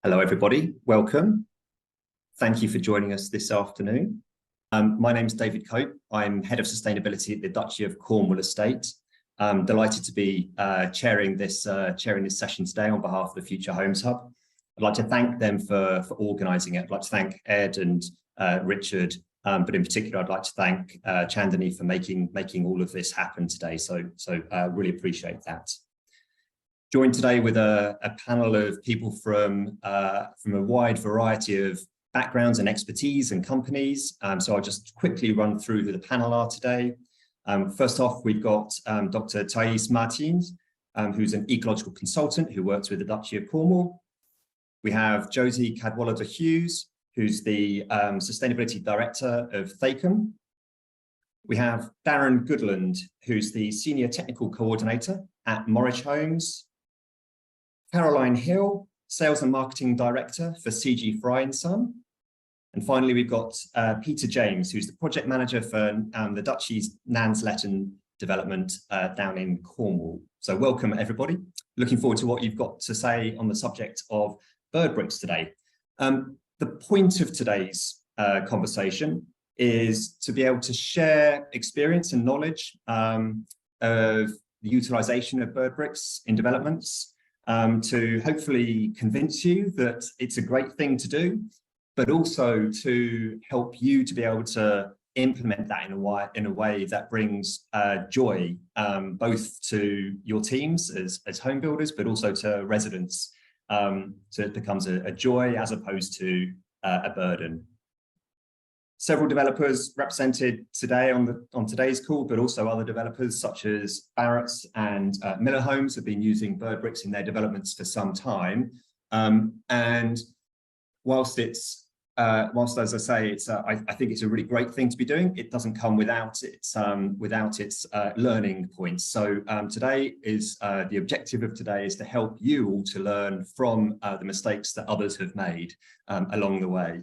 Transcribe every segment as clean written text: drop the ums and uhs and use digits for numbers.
Hello, everybody. Welcome. Thank you for joining us this afternoon. My name is David Cope. I'm Head of Sustainability at the Duchy of Cornwall Estate. I'm delighted to be chairing this session today on behalf of the Future Homes Hub. I'd like to thank them for organising it. I'd like to thank Ed and Richard, but in particular, I'd like to thank Chandani for making all of this happen today. So really appreciate that. Joined today with a panel of people from a wide variety of backgrounds and expertise and companies. So I'll just quickly run through who the panel are today. First off, we've got Dr. Thais Martins, who's an ecological consultant who works with the Duchy of Cornwall. We have Josie Cadwallader-Hughes, who's the Sustainability Director of Thakeham. We have Darren Goodland, who's the Senior Technical Coordinator at Morridge Homes. Caroline Hill, Sales and Marketing Director for CG Fry & Son. And finally, we've got Peter James, who's the Project Manager for the Duchy's Nansleton development down in Cornwall. So welcome, everybody. Looking forward to what you've got to say on the subject of bird bricks today. The point of today's conversation is to be able to share experience and knowledge of the utilisation of bird bricks in developments, to hopefully convince you that it's a great thing to do, but also to help you to be able to implement that in a way that brings joy, both to your teams as home builders, but also to residents. So it becomes a joy as opposed to a burden. Several developers represented today on today's call, but also other developers such as Barratt's and Miller Homes have been using bird bricks in their developments for some time. And whilst as I say, I think it's a really great thing to be doing, it doesn't come without its learning points. So today is the objective of today is to help you all to learn from the mistakes that others have made along the way.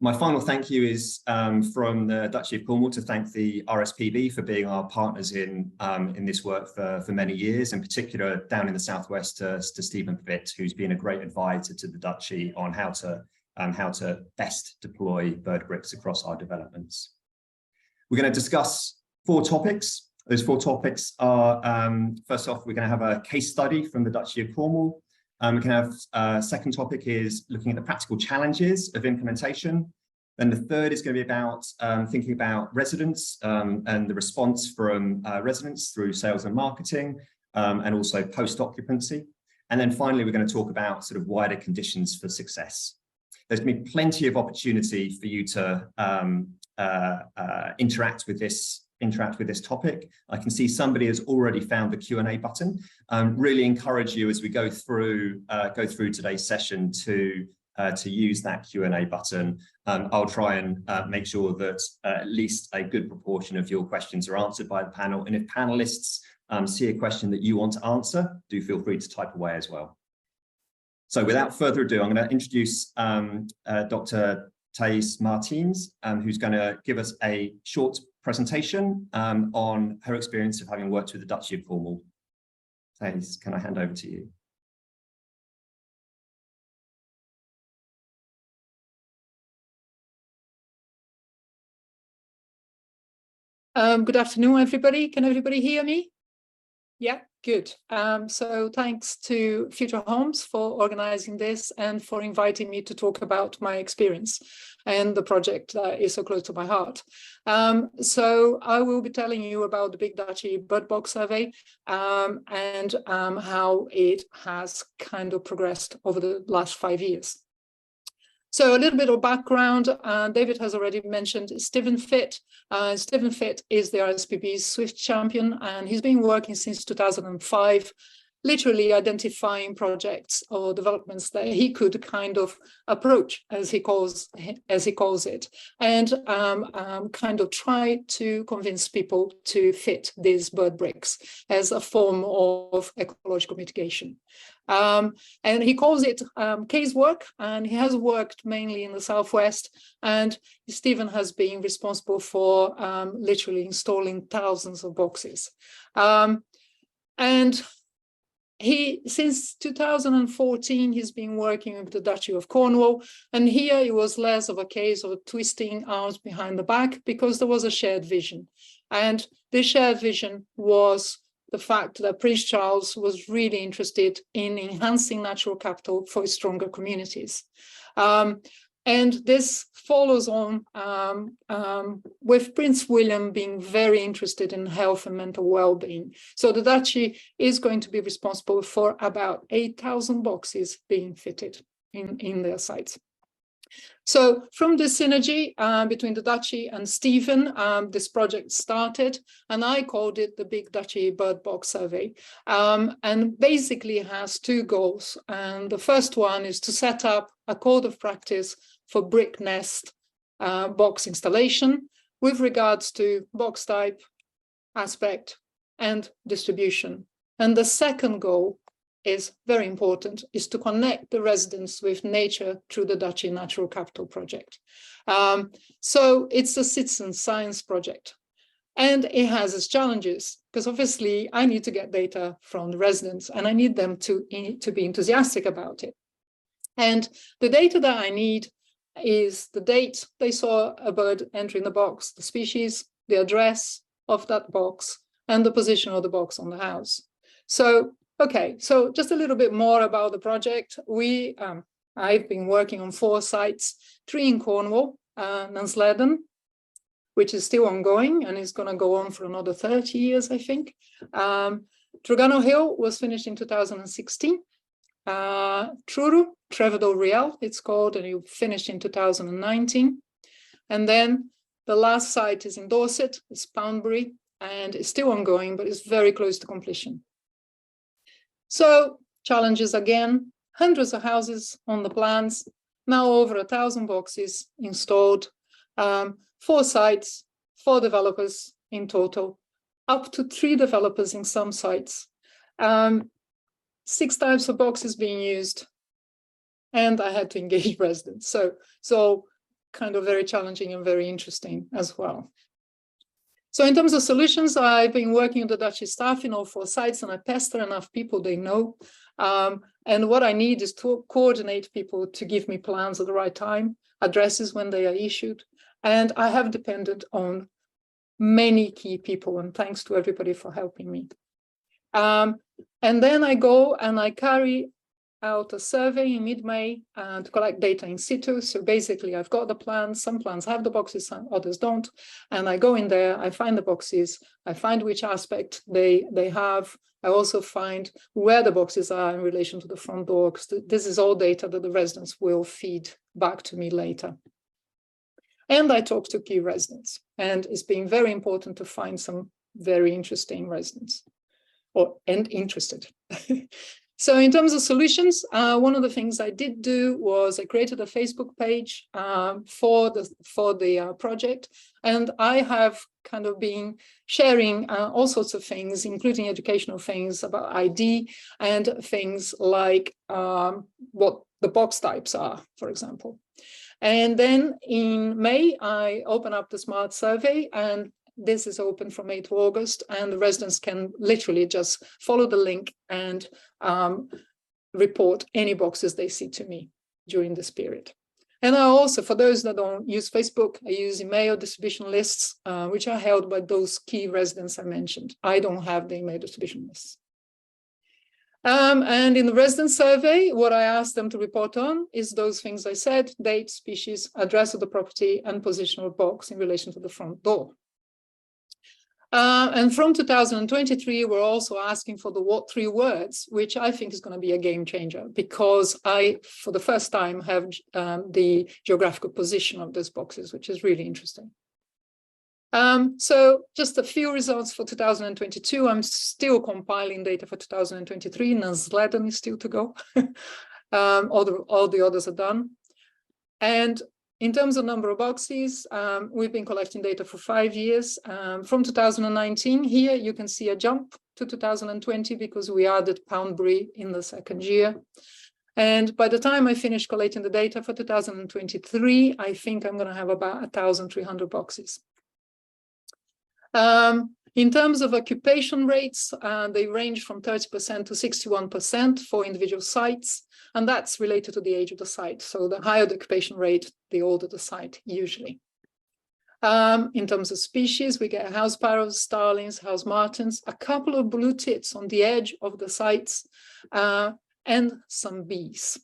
My final thank you is from the Duchy of Cornwall to thank the RSPB for being our partners in this work for many years, in particular down in the southwest to Stephen Pitt, who's been a great advisor to the Duchy on how to best deploy bird bricks across our developments. We're going to discuss 4 topics. Those 4 topics are, first off, we're going to have a case study from the Duchy of Cornwall. We can have second topic is looking at the practical challenges of implementation. Then the third is going to be about thinking about residents and the response from residents through sales and marketing, and also post-occupancy. And then finally, we're going to talk about sort of wider conditions for success. There's going to be plenty of opportunity for you to interact with this topic. I can see somebody has already found the Q&A button. Really encourage you as we go through today's session to use that Q&A button. I'll try and make sure that at least a good proportion of your questions are answered by the panel. And if panelists see a question that you want to answer, do feel free to type away as well. So without further ado, I'm going to introduce Dr. Thais Martins, who's going to give us a short presentation on her experience of having worked with the Duchy of Cornwall. Thais, can I hand over to you? Good afternoon, everybody. Can everybody hear me? Yeah, good. So thanks to Future Homes for organizing this and for inviting me to talk about my experience and the project that is so close to my heart. So I will be telling you about the Big Duchy Bird Box Survey and how it has kind of progressed over the last 5 years. So a little bit of background, David has already mentioned Stephen Pitt. Stephen Pitt is the RSPB's Swift champion, and he's been working since 2005, literally identifying projects or developments that he could kind of approach, as he calls it, and kind of try to convince people to fit these bird bricks as a form of ecological mitigation. And he calls it case work, and he has worked mainly in the southwest, and Stephen has been responsible for literally installing thousands of boxes. And Since 2014, he's been working with the Duchy of Cornwall, and here it was less of a case of twisting arms behind the back because there was a shared vision. And this shared vision was the fact that Prince Charles was really interested in enhancing natural capital for stronger communities. And this follows on with Prince William being very interested in health and mental well-being. So the Duchy is going to be responsible for about 8,000 boxes being fitted in their sites. So from this synergy between the Duchy and Stephen, this project started, and I called it the Big Duchy Bird Box Survey. And basically it has two goals. And the first one is to set up a code of practice for brick nest box installation with regards to box type, aspect, and distribution. And the second goal is very important, is to connect the residents with nature through the Duchy Natural Capital Project. So it's a citizen science project. And it has its challenges, because obviously I need to get data from the residents and I need them to be enthusiastic about it. And the data that I need is the date they saw a bird entering the box, the species, the address of that box, and the position of the box on the house. So, okay, so just a little bit more about the project. I've been working on 4 sites, 3 in Cornwall, Nansleden, which is still ongoing and is going to go on for another 30 years, I think. Trugano Hill was finished in 2016. Truro, Trevedel Real, it's called, and it finished in 2019. And then the last site is in Dorset, it's Poundbury, and it's still ongoing, but it's very close to completion. So challenges again, hundreds of houses on the plans, now over 1,000 boxes installed, 4 sites, 4 developers in total, up to 3 developers in some sites. 6 types of boxes being used, and I had to engage residents. So kind of very challenging and very interesting as well. So in terms of solutions, I've been working with the Duchy staff in all 4 sites, and I pester enough people they know. And what I need is to coordinate people to give me plans at the right time, addresses when they are issued. And I have depended on many key people, and thanks to everybody for helping me. And then I go and I carry out a survey in mid-May to collect data in situ. So basically I've got the plans, some plans have the boxes, some others don't. And I go in there, I find the boxes, I find which aspect they have. I also find where the boxes are in relation to the front door, because this is all data that the residents will feed back to me later. And I talk to key residents, and it's been very important to find some very interesting residents and interested. So in terms of solutions, one of the things I did do was I created a Facebook page for the project, and I have kind of been sharing all sorts of things, including educational things about ID and things like what the box types are, for example. And then in May, I open up the Smart Survey, and this is open from May to August, and the residents can literally just follow the link and report any boxes they see to me during this period. And I also, for those that don't use Facebook, I use email distribution lists, which are held by those key residents I mentioned. I don't have the email distribution lists. And in the resident survey, what I asked them to report on is those things I said: date, species, address of the property, and position of the box in relation to the front door. And from 2023, we're also asking for the 3 words, which I think is going to be a game changer, because I, for the first time, have the geographical position of those boxes, which is really interesting. So just a few results for 2022. I'm still compiling data for 2023. Nansleden is still to go. All the others are done. And in terms of number of boxes, we've been collecting data for 5 years. From 2019, here you can see a jump to 2020 because we added Poundbury in the 2nd year. And by the time I finish collating the data for 2023, I think I'm going to have about 1,300 boxes. In terms of occupation rates, they range from 30% to 61% for individual sites, and that's related to the age of the site. So the higher the occupation rate, the older the site usually. In terms of species, we get house sparrows, starlings, house martins, a couple of blue tits on the edge of the sites, and some bees.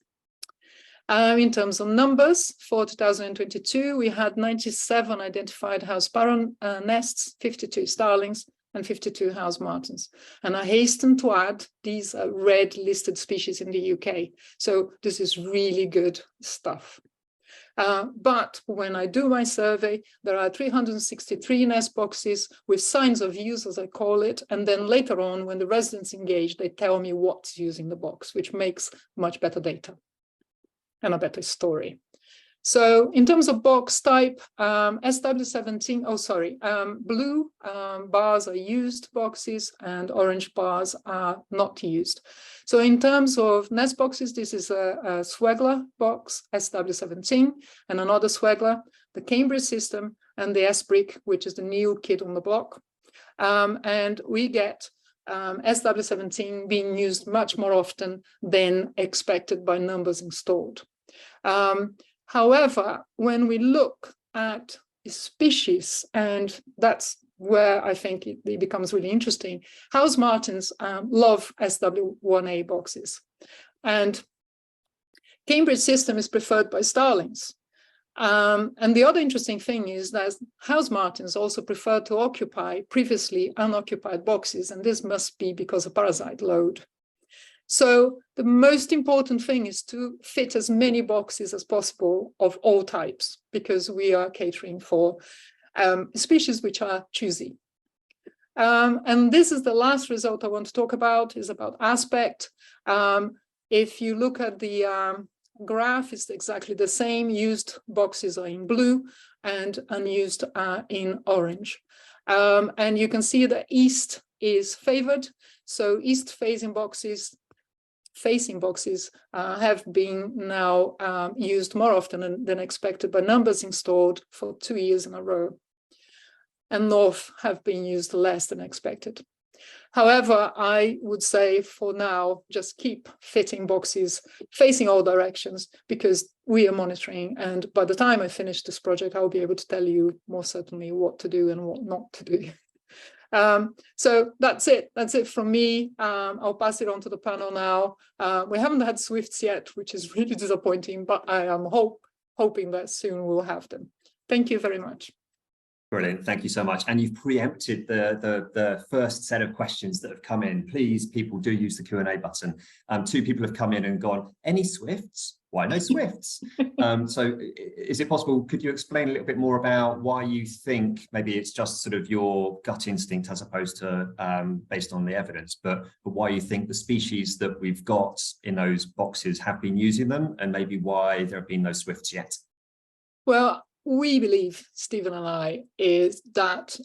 In terms of numbers, for 2022, we had 97 identified house sparrow nests, 52 starlings, and 52 house martins. And I hasten to add, these are red listed species in the UK. So this is really good stuff. But when I do my survey, there are 363 nest boxes with signs of use, as I call it. And then later on, when the residents engage, they tell me what's using the box, which makes much better data and a better story. So in terms of box type, SW17, blue bars are used boxes and orange bars are not used. So in terms of nest boxes, this is a Swegler box, SW17, and another Swegler, the Cambridge system, and the S-Brick, which is the new kid on the block. And we get SW17 being used much more often than expected by numbers installed. However, when we look at species, and that's where I think it becomes really interesting, house martins love SW1A boxes. And Cambridge system is preferred by starlings. And the other interesting thing is that house martins also prefer to occupy previously unoccupied boxes, and this must be because of parasite load. So the most important thing is to fit as many boxes as possible of all types, because we are catering for species which are choosy. And this is the last result I want to talk about, is about aspect. If you look at the graph, it's exactly the same. Used boxes are in blue and unused are in orange. And you can see that east is favored. So east facing boxes have been now used more often than expected by numbers installed for 2 years in a row. And north have been used less than expected. However, I would say for now, just keep fitting boxes facing all directions, because we are monitoring. And by the time I finish this project, I'll be able to tell you more certainly what to do and what not to do. So that's it. That's it from me. I'll pass it on to the panel now. We haven't had Swifts yet, which is really disappointing, but I am hoping that soon we'll have them. Thank you very much. Brilliant. Thank you so much. And you've preempted the first set of questions that have come in. Please, people, do use the Q&A button. 2 people have come in and gone, any Swifts? Why no Swifts? So is it possible, could you explain a little bit more about why you think maybe it's just sort of your gut instinct as opposed to based on the evidence, but why you think the species that we've got in those boxes have been using them, and maybe why there have been no Swifts yet? Well, we believe, Stephen and I, is that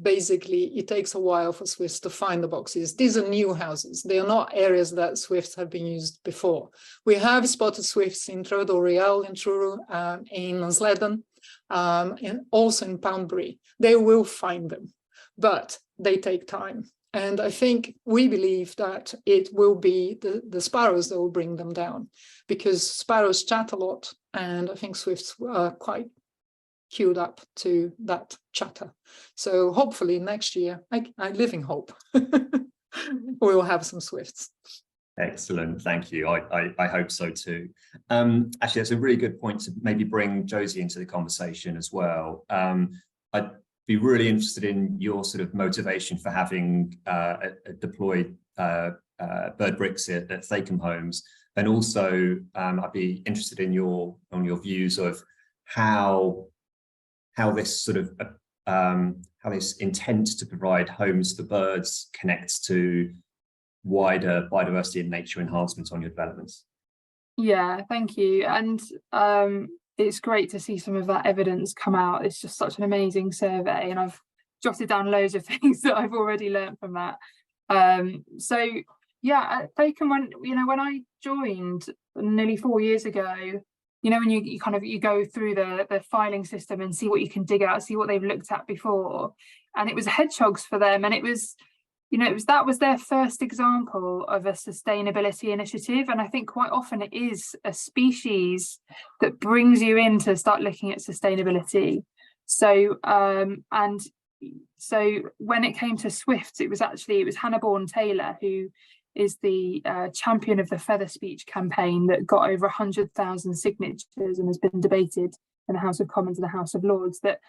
basically it takes a while for Swifts to find the boxes. These are new houses. They are not areas that Swifts have been used before. We have spotted Swifts in Truro Real, in Truro, in Sledden, and also in Poundbury. They will find them, but they take time. And I think we believe that it will be the sparrows that will bring them down, because sparrows chat a lot, and I think Swifts are quite queued up to that chatter. So hopefully next year, I live in hope, we will have some Swifts. Excellent, thank you. I hope so too. Actually, that's a really good point to maybe bring Josie into the conversation as well. I'd be really interested in your sort of motivation for having deployed bird bricks at Thakeham Homes, and also I'd be interested in your views of how this sort of how this intent to provide homes for birds connects to wider biodiversity and nature enhancements on your developments. Yeah, thank you. And it's great to see some of that evidence come out. It's just such an amazing survey, and I've jotted down loads of things that I've already learned from that. So yeah, at Thakeham, when I joined nearly 4 years ago, you know, when you kind of, you go through the filing system and see what you can dig out, see what they've looked at before. And it was hedgehogs for them. And it was, you know, that was their first example of a sustainability initiative. And I think quite often it is a species that brings you in to start looking at sustainability. So, and so when it came to swifts, it was Hannah Bourne-Taylor, who is the champion of the feather speech campaign that got over 100,000 signatures and has been debated in the House of Commons and the House of Lords. That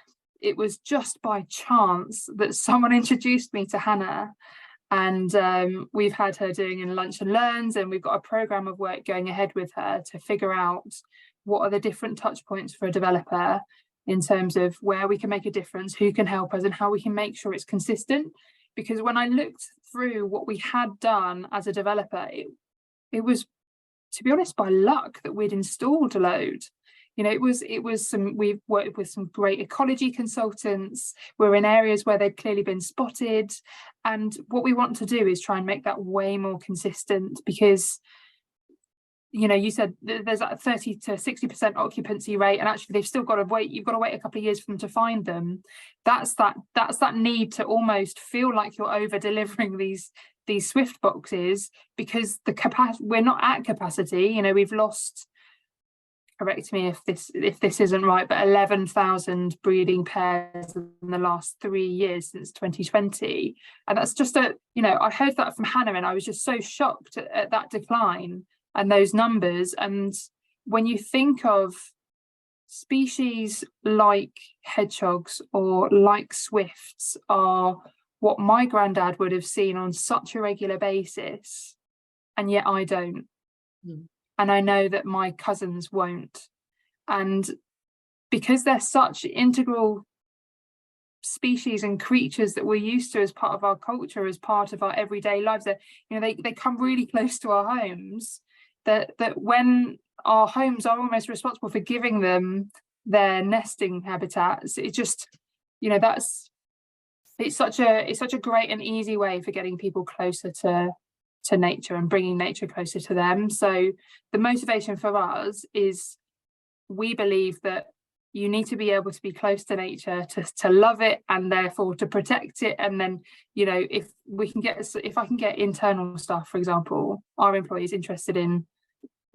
it was just by chance that someone introduced me to Hannah, and we've had her doing in Lunch and Learns, and we've got a programme of work going ahead with her to figure out what are the different touch points for a developer in terms of where we can make a difference, who can help us, and how we can make sure it's consistent. Because when I looked through what we had done as a developer, it was, to be honest, by luck that we'd installed a load. You know, we've worked with some great ecology consultants. We're in areas where they've clearly been spotted. And what we want to do is try and make that way more consistent, because, you know, you said there's that 30 to 60% occupancy rate, and actually they've still got to wait. You've got to wait a couple of years for them to find them. That's that need to almost feel like you're over delivering these Swift boxes, because we're not at capacity. You know, we've lost, correct me if this isn't right, but 11,000 breeding pairs in the last 3 years since 2020. And that's just you know, I heard that from Hannah and I was just so shocked at that decline and those numbers. And when you think of species like hedgehogs or like swifts are what my granddad would have seen on such a regular basis, and yet I don't. And I know that my cousins won't. And because they're such integral species and creatures that we're used to as part of our culture, as part of our everyday lives, that, you know, they come really close to our homes, that when our homes are almost responsible for giving them their nesting habitats, it just, you know, it's such a great and easy way for getting people closer to nature and bringing nature closer to them. So the motivation for us is, we believe that you need to be able to be close to nature to love it, and therefore to protect it. And then, you know, if I can get internal staff, for example, our employees interested in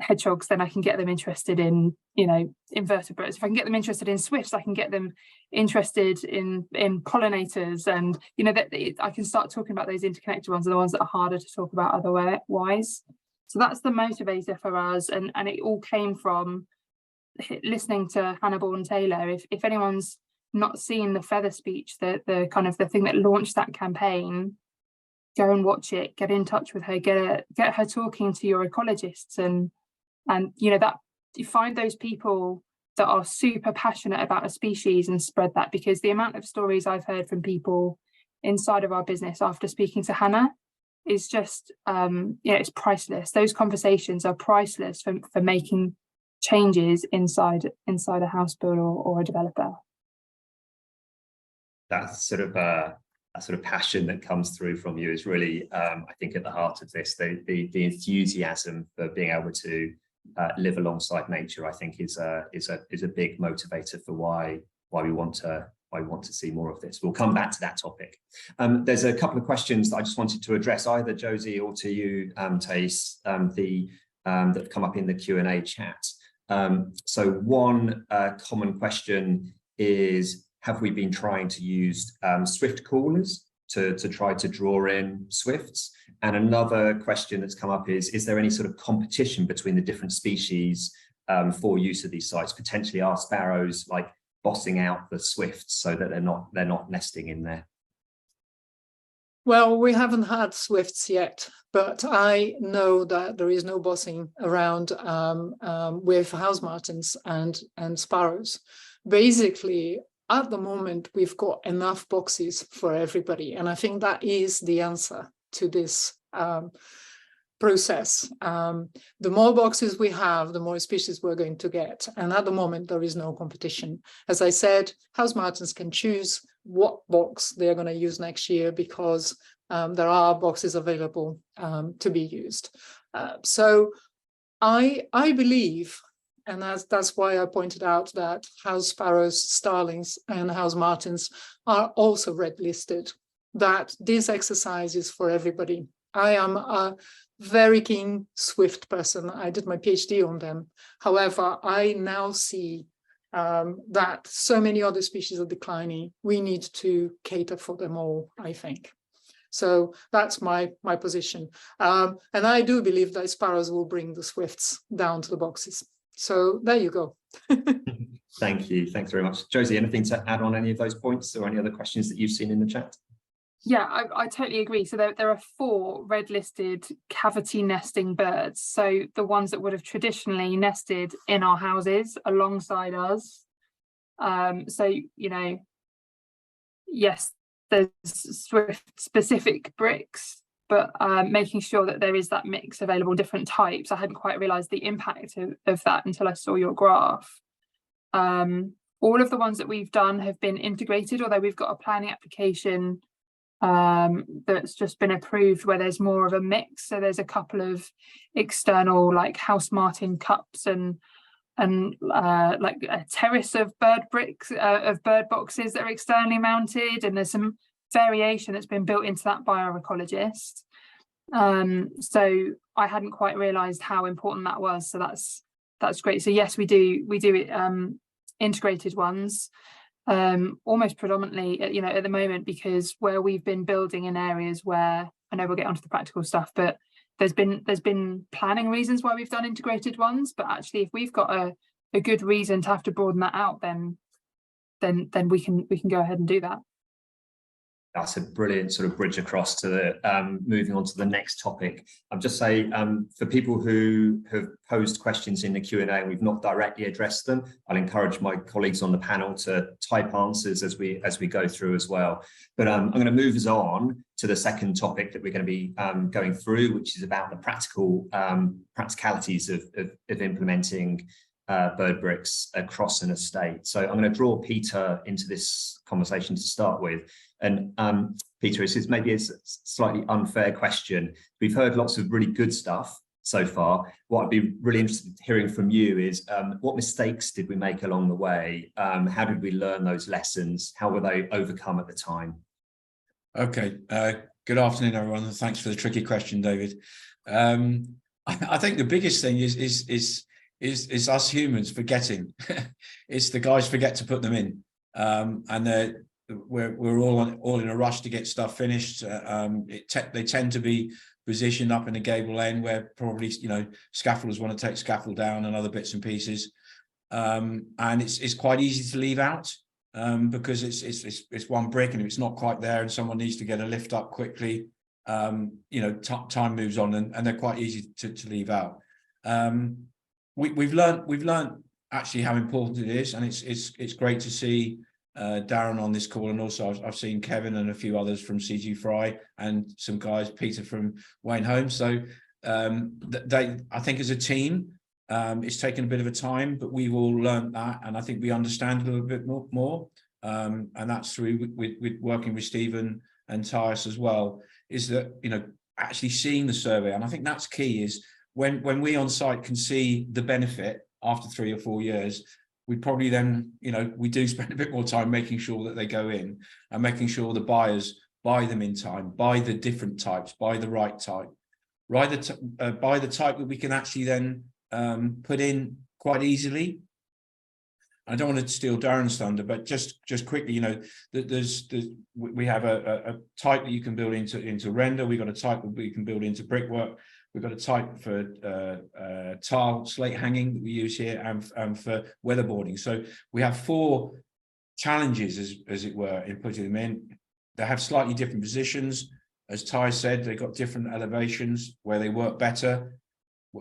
hedgehogs, then I can get them interested in, you know, invertebrates. If I can get them interested in swifts, I can get them interested in pollinators, and, you know, that I can start talking about those interconnected ones, are the ones that are harder to talk about otherwise. So that's the motivator for us, and it all came from listening to Hannah Bourne-Taylor. If anyone's not seen the feather speech, the kind of the thing that launched that campaign, go and watch it, get in touch with her, get her talking to your ecologists, and you know, that you find those people that are super passionate about a species and spread that. Because the amount of stories I've heard from people inside of our business after speaking to Hannah is just, you know, it's priceless. Those conversations are priceless for making changes inside a house builder or a developer. That's sort of a sort of passion that comes through from you is really, I think, at the heart of this. The enthusiasm for being able to live alongside nature, I think, is a big motivator for why we want to see more of this. We'll come back to that topic. There's a couple of questions that I just wanted to address, either Josie or to you, Tace, that have come up in the Q&A chat. So one common question is, have we been trying to use swift callers to try to draw in swifts? And another question that's come up is there any sort of competition between the different species for use of these sites? Potentially are sparrows like bossing out the swifts so that they're not nesting in there? Well, we haven't had swifts yet, but I know that there is no bossing around with house martins and sparrows. Basically, at the moment, we've got enough boxes for everybody. And I think that is the answer to this process. The more boxes we have, the more species we're going to get. And at the moment, there is no competition. As I said, house martins can choose what box they're going to use next year, because there are boxes available to be used. So I believe, And that's why I pointed out that house sparrows, starlings, and house martins are also red listed, that this exercise is for everybody. I am a very keen swift person. I did my PhD on them. However, I now see that so many other species are declining. We need to cater for them all, I think. So that's my position. And I do believe that sparrows will bring the swifts down to the boxes. So there you go. Thank you. Thanks very much. Josie, anything to add on any of those points or any other questions that you've seen in the chat? Yeah, I totally agree. So there are 4 red listed cavity nesting birds. So the ones that would have traditionally nested in our houses alongside us. So, you know, yes, there's swift specific bricks, but making sure that there is that mix available, different types. I hadn't quite realised the impact of that until I saw your graph. All of the ones that we've done have been integrated, although we've got a planning application that's just been approved where there's more of a mix. So there's a couple of external like house martin cups and like a terrace of bird bricks, of bird boxes that are externally mounted, and there's some variation that's been built into that by our ecologist. So I hadn't quite realised how important that was. So that's great. So yes, we do it integrated ones. Almost predominantly, you know, at the moment, because where we've been building in areas where, I know we'll get onto the practical stuff, but there's been planning reasons why we've done integrated ones. But actually, if we've got a good reason to have to broaden that out, then we can go ahead and do that. That's a brilliant sort of bridge across to the moving on to the next topic. I'll just say for people who have posed questions in the Q&A and we've not directly addressed them, I'll encourage my colleagues on the panel to type answers as we go through as well. But I'm going to move us on to the second topic that we're going to be going through, which is about the practicalities of implementing bird bricks across an estate. So I'm going to draw Peter into this conversation to start with. And Peter, this is maybe a slightly unfair question. We've heard lots of really good stuff so far. What I'd be really interested in hearing from you is what mistakes did we make along the way? How did we learn those lessons? How were they overcome at the time? Okay. Good afternoon, everyone, and thanks for the tricky question, David. I think the biggest thing is us humans forgetting. It's the guys forget to put them in, and we're all in a rush to get stuff finished. They tend to be positioned up in a gable end where probably, you know, scaffolders want to take scaffold down and other bits and pieces, and it's quite easy to leave out because it's one brick, and if it's not quite there and someone needs to get a lift up quickly, you know, time moves on, and they're quite easy to leave out. We've learned actually how important it is, and it's great to see Darren on this call, and also I've seen Kevin and a few others from CG Fry and some guys, Peter from Wayne Home. So I think as a team, it's taken a bit of a time, but we've all learned that, and I think we understand a little bit more. And that's through with working with Stephen and Tyus as well. Is that, you know, actually seeing the survey, and I think that's key. Is when we on site can see the benefit after 3 or 4 years, we probably then, you know, we do spend a bit more time making sure that they go in and making sure the buyers buy them in time, buy the different types, buy the right type, buy the type that we can actually then put in quite easily. I don't want to steal Darren's thunder, but just quickly, you know, we have a type that you can build into render. We've got a type that we can build into brickwork. We've got a type for tile slate hanging that we use here, and for weatherboarding. So we have 4 challenges, as it were, in putting them in. They have slightly different positions. As Ty said, they've got different elevations where they work better.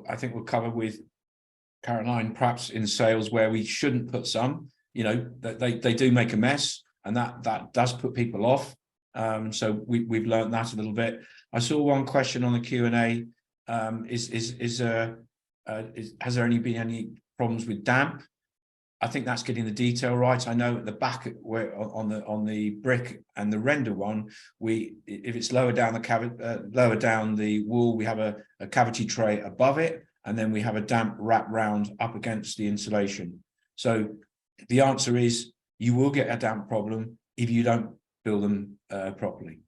I think we'll cover with Caroline perhaps in sales where we shouldn't put some, you know, that they do make a mess, and that does put people off. So we've learned that a little bit. I saw one question on the Q&A. Has there only been any problems with damp? I think that's getting the detail right. I know at the back where on the brick and the render one, if it's lower down the wall, we have a cavity tray above it, and then we have a damp wrap round up against the insulation. So the answer is you will get a damp problem if you don't build them properly.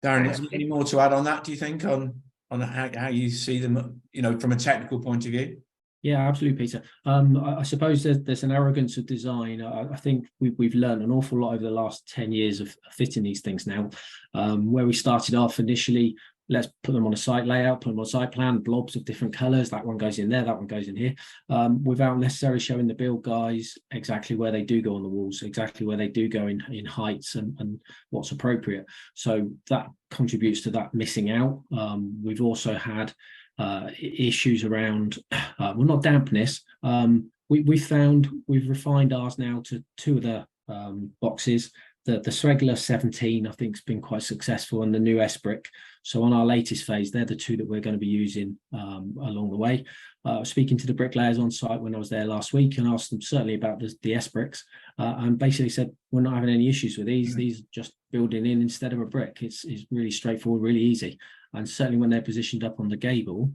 Darren, is there any more to add on that, do you think, on how you see them, you know, from a technical point of view? Yeah, absolutely, Peter. I suppose there's an arrogance of design. I think we've learned an awful lot over the last 10 years of fitting these things now. Where we started off initially, let's put them on a site layout, put them on a site plan, blobs of different colours. That one goes in there, that one goes in here, without necessarily showing the build guys exactly where they do go on the walls, exactly where they do go in heights and what's appropriate. So that contributes to that missing out. We've also had issues around, well, not dampness. We've refined ours now to 2 of the boxes. The regular 17, I think, has been quite successful, and the new S-brick. So on our latest phase, they're the 2 that we're going to be using along the way. Speaking to the bricklayers on site when I was there last week, and asked them certainly about the S-bricks, and basically said we're not having any issues with these. These are just building in instead of a brick. It's really straightforward, really easy. And certainly when they're positioned up on the gable,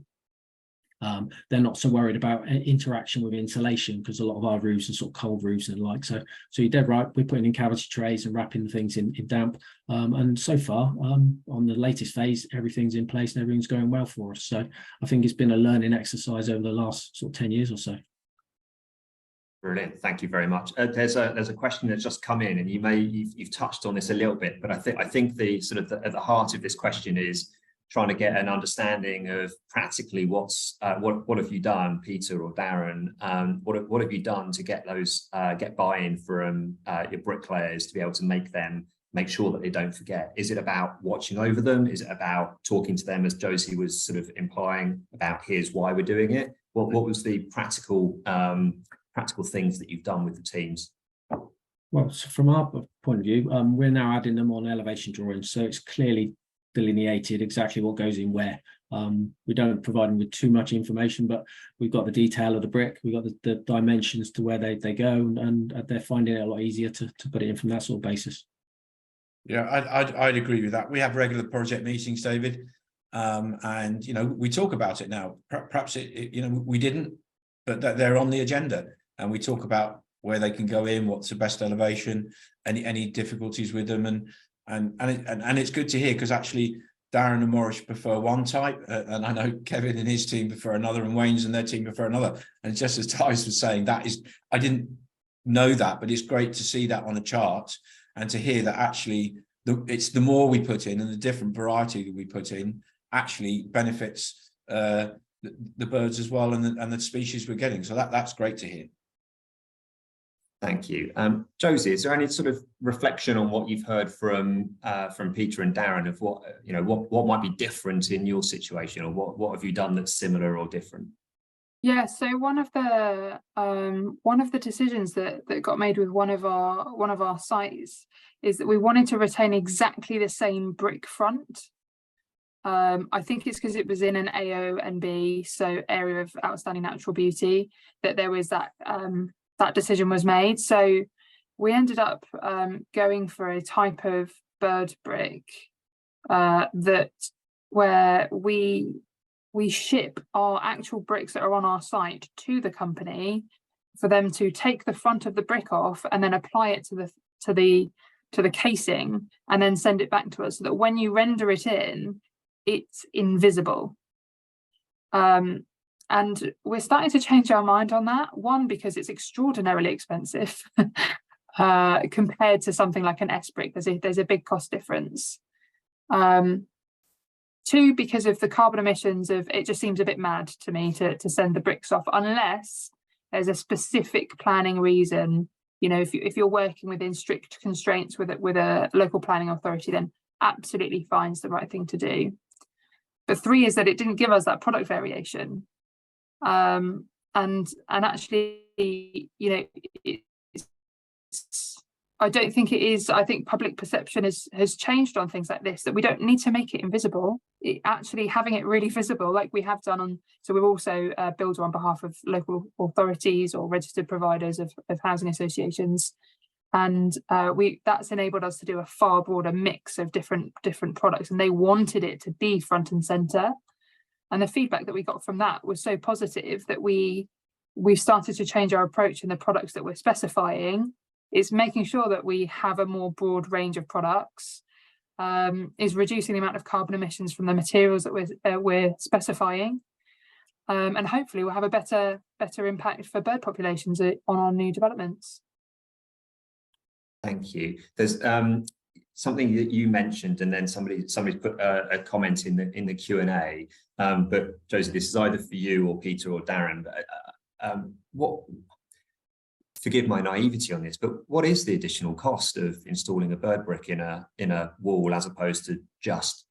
they're not so worried about interaction with insulation, because a lot of our roofs are sort of cold roofs and like. So you're dead right. We're putting in cavity trays and wrapping things in damp. And so far, on the latest phase, everything's in place and everything's going well for us. So I think it's been a learning exercise over the last sort of 10 years or so. Brilliant, thank you very much. There's a question that's just come in, and you've touched on this a little bit, but I think the sort of at the heart of this question is trying to get an understanding of practically what have you done, Peter or Darren? What have you done to get those get buy-in from your bricklayers to be able to make sure that they don't forget? Is it about watching over them? Is it about talking to them, as Josie was sort of implying, about here's why we're doing it? What was the practical things that you've done with the teams? Well, so from our point of view, we're now adding them on elevation drawings, so it's clearly delineated exactly what goes in where. We don't provide them with too much information, but we've got the detail of the brick, we've got the dimensions to where they go, and they're finding it a lot easier to put it in from that sort of basis. Yeah, I'd agree with that. We have regular project meetings, David, and you know, we talk about it now. Perhaps you know, we didn't, but they're on the agenda, and we talk about where they can go in, what's the best elevation, any difficulties with them, and it's good to hear, because actually Darren and Morris prefer one type, and I know Kevin and his team prefer another, and Wayne's and their team prefer another. And just as Tyce was saying, that is, I didn't know that, but it's great to see that on a chart and to hear that actually it's the more we put in and the different variety that we put in actually benefits the birds as well, and the species we're getting. So that's great to hear. Thank you. Josie, is there any sort of reflection on what you've heard from Peter and Darren of what might be different in your situation, or what have you done that's similar or different? Yeah, so one of the decisions that got made with one of our sites is that we wanted to retain exactly the same brick front. I think it's because it was in an AO and B, so area of outstanding natural beauty, that there was that decision was made. So we ended up going for a type of bird brick where we ship our actual bricks that are on our site to the company for them to take the front of the brick off and then apply it to the casing, and then send it back to us, so that when you render it in, it's invisible. And we're starting to change our mind on that. One, because it's extraordinarily expensive compared to something like an S-brick. There's a big cost difference. Two, because of the carbon emissions it just seems a bit mad to me to send the bricks off, unless there's a specific planning reason. You know, if you're working within strict constraints with a local planning authority, then absolutely fine, it's the right thing to do. But three is that it didn't give us that product variation. And actually, you know, I don't think it is. I think public perception has changed on things like this, that we don't need to make it invisible. Actually having it really visible, like we have done so we're also a builder on behalf of local authorities or registered providers of housing associations, and that's enabled us to do a far broader mix of different products, and they wanted it to be front and centre. And the feedback that we got from that was so positive that we started to change our approach in the products that we're specifying. It's making sure that we have a more broad range of products, is reducing the amount of carbon emissions from the materials that we're specifying, and hopefully we'll have a better impact for bird populations on our new developments. Thank you. There's something that you mentioned, and then somebody put a comment in the Q&A. But Josie, this is either for you or Peter or Darren. Forgive my naivety on this, but what is the additional cost of installing a bird brick in a wall as opposed to just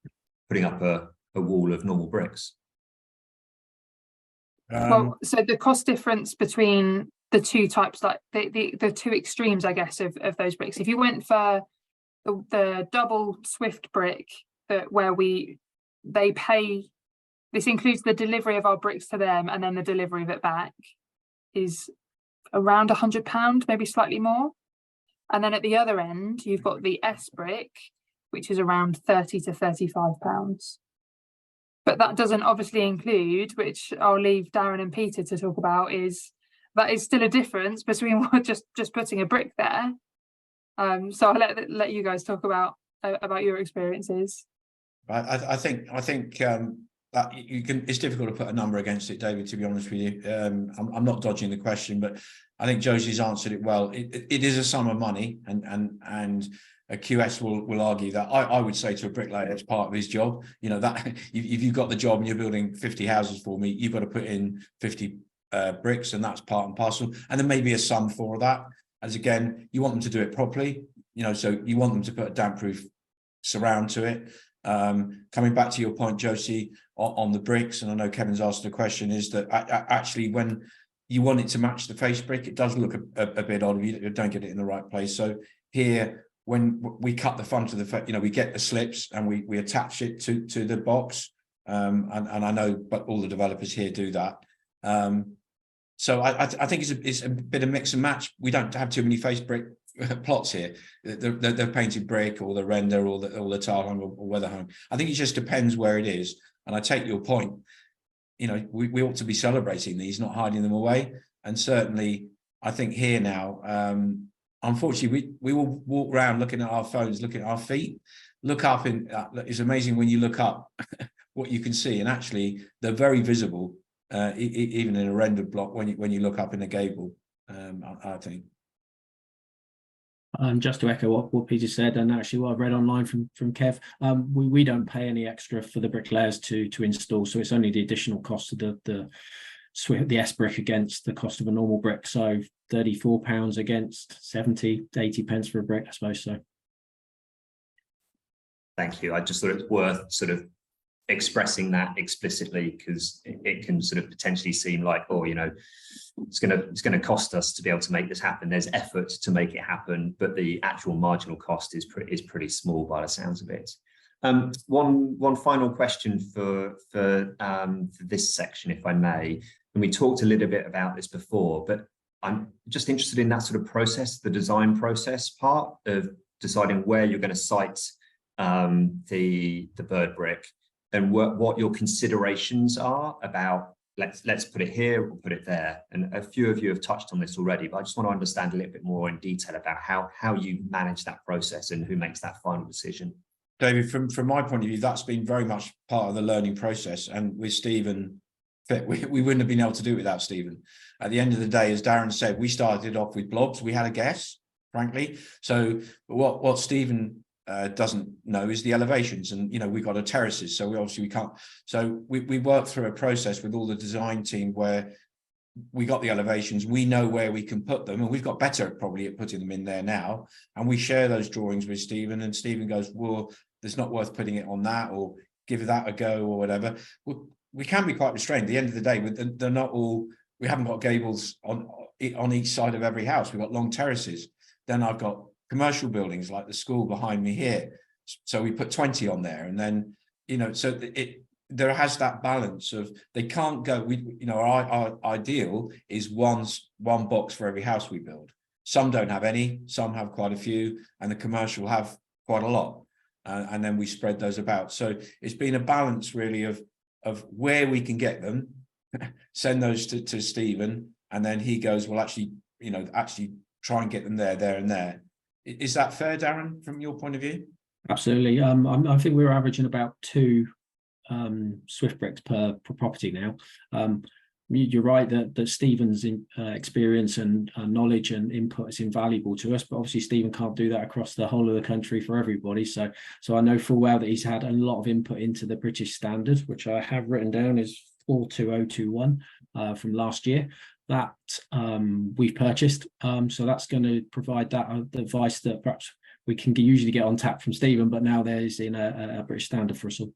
putting up a wall of normal bricks? Well, so the cost difference between the two types, like the two extremes, I guess, of those bricks. If you went for the double Swift brick, where they pay, this includes the delivery of our bricks to them and then the delivery of it back, is around £100, maybe slightly more. And then at the other end, you've got the S brick, which is around £30 to £35. But that doesn't obviously include, which I'll leave Darren and Peter to talk about, is that is still a difference between just putting a brick there. So I'll let you guys talk about your experiences. I think that you can. It's difficult to put a number against it, David. To be honest with you, I'm not dodging the question, but I think Josie's answered it well. It is a sum of money, and a QS will argue that. I would say to a bricklayer, it's part of his job. You know, that if you've got the job and you're building 50 houses for me, you've got to put in 50 bricks, and that's part and parcel. And there may be a sum for that. As again, you want them to do it properly. You know, so you want them to put a damp-proof surround to it. Coming back to your point, Josie, on the bricks, and I know Kevin's asked a question, is that actually when you want it to match the face brick, it does look a bit odd if you don't get it in the right place. So here, when we cut the front of the, we get the slips and we attach it to the box, and I know, but all the developers here do that. So I think it's a bit of mix and match. We don't have too many face brick plots here. They're painted brick, or the render, or the tile hung, or weather hung. I think it just depends where it is. And I take your point. You know, we ought to be celebrating these, not hiding them away. And certainly, I think here now, unfortunately, we will walk around looking at our phones, looking at our feet. Look up it's amazing when you look up what you can see, and actually they're very visible, even in a rendered block when you look up in a gable. I think. Just to echo what Peter said, and actually what I've read online from Kev, we don't pay any extra for the bricklayers to install, so it's only the additional cost of the S brick against the cost of a normal brick. So £34 against 70, 80 pence for a brick, I suppose. So thank you. I just thought it was worth sort of expressing that explicitly, because it can sort of potentially seem like, oh, it's going to cost us to be able to make this happen. There's effort to make it happen, but the actual marginal cost is pretty small by the sounds of it. One final question for this section, if I may. And we talked a little bit about this before, but I'm just interested in that sort of process, the design process part of deciding where you're going to site the bird brick, and what your considerations are about, let's put it here or put it there. And a few of you have touched on this already, but I just want to understand a little bit more in detail about how you manage that process and who makes that final decision. David, from my point of view, that's been very much part of the learning process. And with Stephen, we wouldn't have been able to do it without Stephen. At the end of the day, as Darren said, we started off with blobs. We had a guess, frankly. So what Stephen doesn't know is the elevations, and we've got terraces, so we can't. So we worked through a process with all the design team where we got the elevations, we know where we can put them, and we've got better probably at putting them in there now, and we share those drawings with Stephen, and Stephen goes, well, it's not worth putting it on that, or give that a go, or whatever. We can be quite restrained. At the end of the day, they're not all, we haven't got gables on each side of every house. We've got long terraces. Then I've got commercial buildings like the school behind me here, so we put 20 on there, and then so there has that balance of, they can't go, our ideal is one box for every house we build. Some don't have any, some have quite a few, and the commercial have quite a lot, and then we spread those about. So it's been a balance really of of where we can get them, send those to Stephen, and then he goes, well, actually, actually try and get them there and there. Is that fair, Darren, from your point of view? Absolutely. I think we're averaging about 2 Swift bricks per property now. You're right that Stephen's experience and knowledge and input is invaluable to us, but obviously Stephen can't do that across the whole of the country for everybody. So I know full well that he's had a lot of input into the British standard, which I have written down is 42021 from last year. That we've purchased. So that's going to provide that advice that perhaps we can usually get on tap from Stephen, but now there's in a British standard for us all.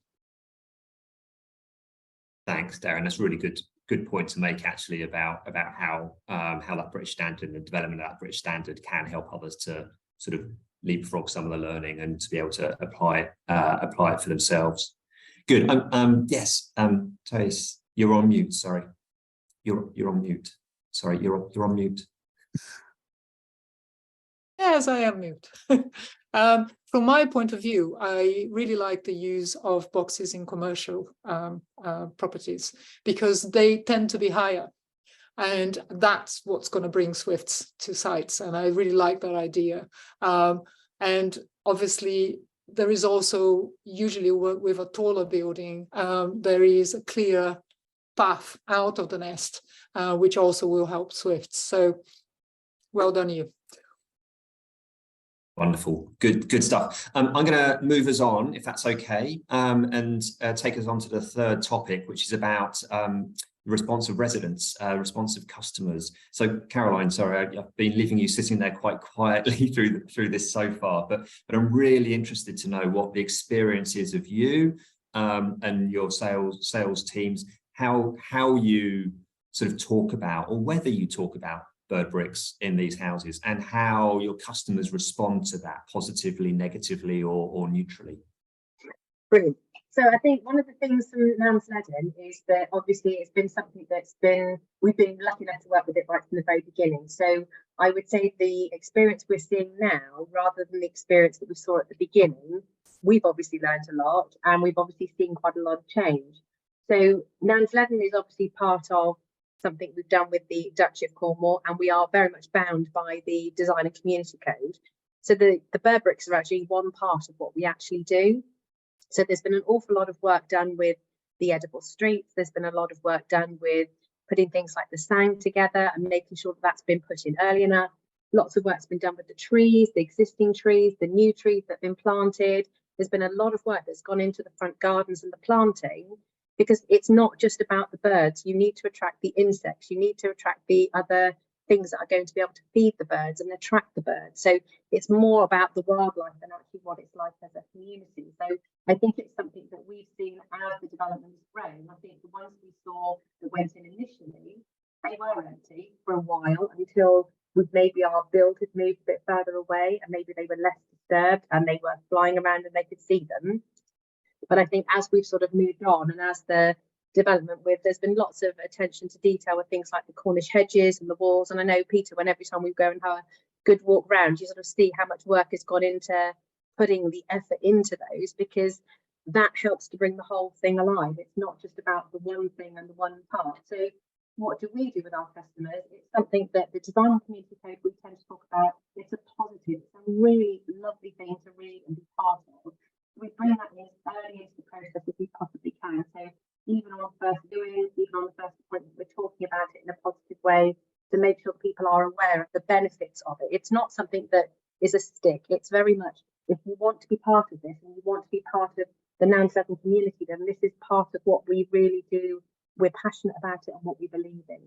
Thanks, Darren. That's really good point to make, actually, about how that British standard and the development of that British standard can help others to sort of leapfrog some of the learning and to be able to apply it for themselves. Good. Yes, Thais, you're on mute. Sorry, you're on mute. Sorry, you're on mute. Yes, I am mute. From my point of view, I really like the use of boxes in commercial properties because they tend to be higher. And that's what's going to bring Swifts to sites. And I really like that idea. And obviously, there is also usually with a taller building, there is a clear path out of the nest, which also will help Swifts. So well done, you. Wonderful, good stuff. I'm going to move us on, if that's okay, and take us on to the third topic, which is about responsive residents, responsive customers. So, Caroline, sorry, I've been leaving you sitting there quite quietly through this so far, but I'm really interested to know what the experience is of you and your sales teams, how you sort of talk about, or whether you talk about bird bricks in these houses, and how your customers respond to that positively, negatively, or neutrally. Brilliant. So I think one of the things from Nans Ledden is that obviously it's been something we've been lucky enough to work with it right from the very beginning. So I would say the experience we're seeing now, rather than the experience that we saw at the beginning, we've obviously learned a lot, and we've obviously seen quite a lot of change. So Nans Ledden is obviously part of something we've done with the Duchy of Cornwall, and we are very much bound by the Design and Community Code. So the bird bricks are actually one part of what we actually do. So there's been an awful lot of work done with the edible streets. There's been a lot of work done with putting things like the sound together and making sure that that's been put in early enough. Lots of work's been done with the trees, the existing trees, the new trees that have been planted. There's been a lot of work that's gone into the front gardens and the planting, because it's not just about the birds. You need to attract the insects. You need to attract the other things that are going to be able to feed the birds and attract the birds. So it's more about the wildlife than actually what it's like as a community. So I think it's something that we've seen as the development has grown. I think the ones we saw that went in initially, they were empty for a while until maybe our build had moved a bit further away, and maybe they were less disturbed and they were flying around and they could see them. But I think as we've sort of moved on, and as the development there's been lots of attention to detail with things like the Cornish hedges and the walls. And I know, Peter, when every time we go and have a good walk round, you sort of see how much work has gone into putting the effort into those, because that helps to bring the whole thing alive. It's not just about the one thing and the one part. So what do we do with our customers? It's something that the Design and Community Code we tend to talk about. It's a positive, it's a really lovely thing to read and be part of. We bring that in as early into the process as we possibly can. So even on first viewing, even on the first appointment, we're talking about it in a positive way to make sure people are aware of the benefits of it. It's not something that is a stick. It's very much, if you want to be part of this and you want to be part of the Nans Ledden community, then this is part of what we really do. We're passionate about it and what we believe in.